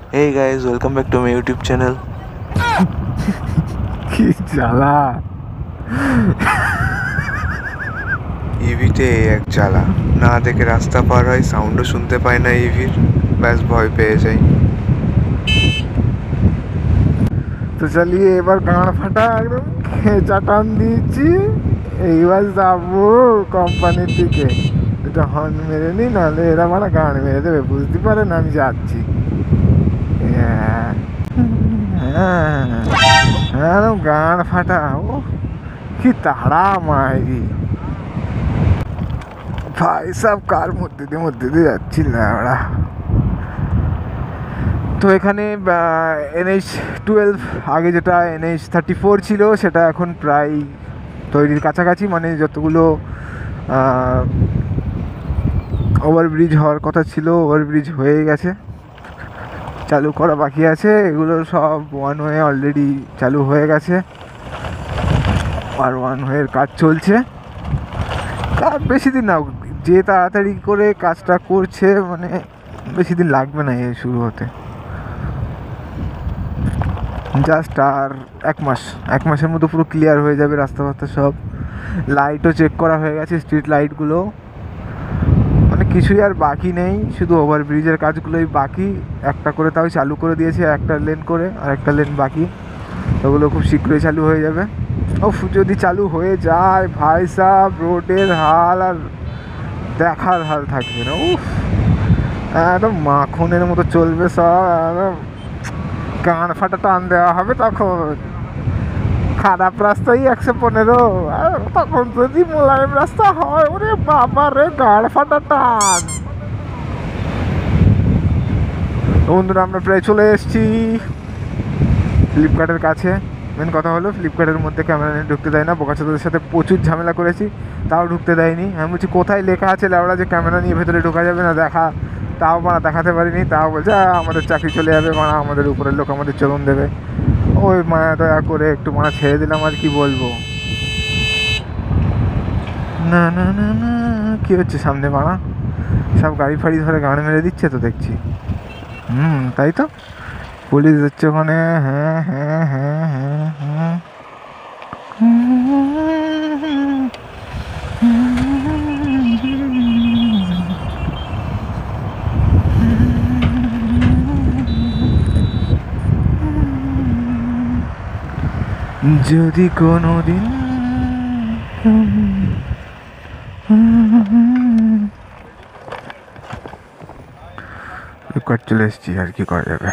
Hey guys, welcome back to my YouTube channel. কি জ্বালা ইভিতে এক জ্বালা, না দেখে রাস্তা পার হয়, সাউন্ডও শুনতে পায় না ইভির, ব্যাস ভয় পেয়ে যাই। তো চালিয়ে এবার গাঁড় ফাটা একদম খেঁচা টান দিয়েছি। এইবার যাবো কোম্পানির দিকে, এটা হর্ন মেরে নি, নাহলে এরা মানে গাঁড় মেরে দেবে, বুঝতে পারে না আমি যাচ্ছি। হ্যাঁ হ্যাঁ হ্যাঁ, গাঁড় ফাটা। ও কি তাড়া মাইরি ভাই সব, কার মধ্যে দিয়ে যাচ্ছি ল্যাবড়া। তো এখানে NH-12, আগে যেটা NH-34 ছিল, সেটা এখন প্রায় তৈরির কাছাকাছি, মানে যতগুলো ওভারব্রিজ হওয়ার কথা ছিল ওভারব্রিজ হয়ে গেছে, চালু করা বাকি আছে। এগুলো সব ওয়ান ওয়ে অলরেডি চালু হয়ে গেছে, আর ওয়ান ওয়ের কাজ চলছে। কাজ বেশি দিন না, যে তাড়াতাড়ি করে কাজটা করছে মানে বেশি দিন লাগবে না এ শুরু হতে। জাস্ট আর এক মাসের মতো পুরো ক্লিয়ার হয়ে যাবে রাস্তা ফাস্তা সব। লাইটও চেক করা হয়ে গেছে, স্ট্রিট লাইটগুলো, মানে কিছুই আর বাকি নেই, শুধু ওভারব্রিজের কাজগুলোই বাকি। একটা করে তাও চালু করে দিয়েছে, একটা লেন করে, আর একটা লেন বাকি। ওগুলো খুব শীঘ্রই চালু হয়ে যাবে। উফ, যদি চালু হয়ে যায় ভাই সাহেব, রোডের হাল আর দেখার হাল থাকবে না। উফ, একদম মাখনের মতো চলবে সব, একদম কান ফাটা টান দেওয়া হবে তখন। খারাপ রাস্তাই 115, আর তখন যদি মোলায়েম রাস্তা হয়, ওরে বাবা রে, গাড় ফাটা টান। বন্ধুরা, আমরা প্রায় চলে এসেছি ফ্লিপকার্টের কাছে। মেন কথা হলো, ফ্লিপকার্টের মধ্যে ক্যামেরা নিয়ে ঢুকতে দেয় না। বোকাচোদাদের সাথে প্রচুর ঝামেলা করেছি, তাও ঢুকতে দেয়নি। আমি বলছি কোথায় লেখা আছে লেওড়া যে ক্যামেরা নিয়ে ভেতরে ঢোকা যাবে না, তাও মানে দেখাতে পারিনি। তাও বলছে আমাদের চাকরি চলে যাবে, মানে আমাদের উপরের লোক আমাদের চলন দেবে। ওই মায়া দয়া করে একটু মানে ছেড়ে দিলাম, আর কি বলবো। না না না না, কি হচ্ছে সামনে মানা, সব গাড়ি ফাড়ি ধরে গাড়ি মেরে দিচ্ছে তো দেখছি। তাই তো, পুলিশ হচ্ছে ওখানে। হ্যাঁ হ্যাঁ হ্যাঁ হ্যাঁ হ্যাঁ, যদি কোনো দিন ফ্লিপকার্ট চলে এসেছি, আর কি করা যাবে।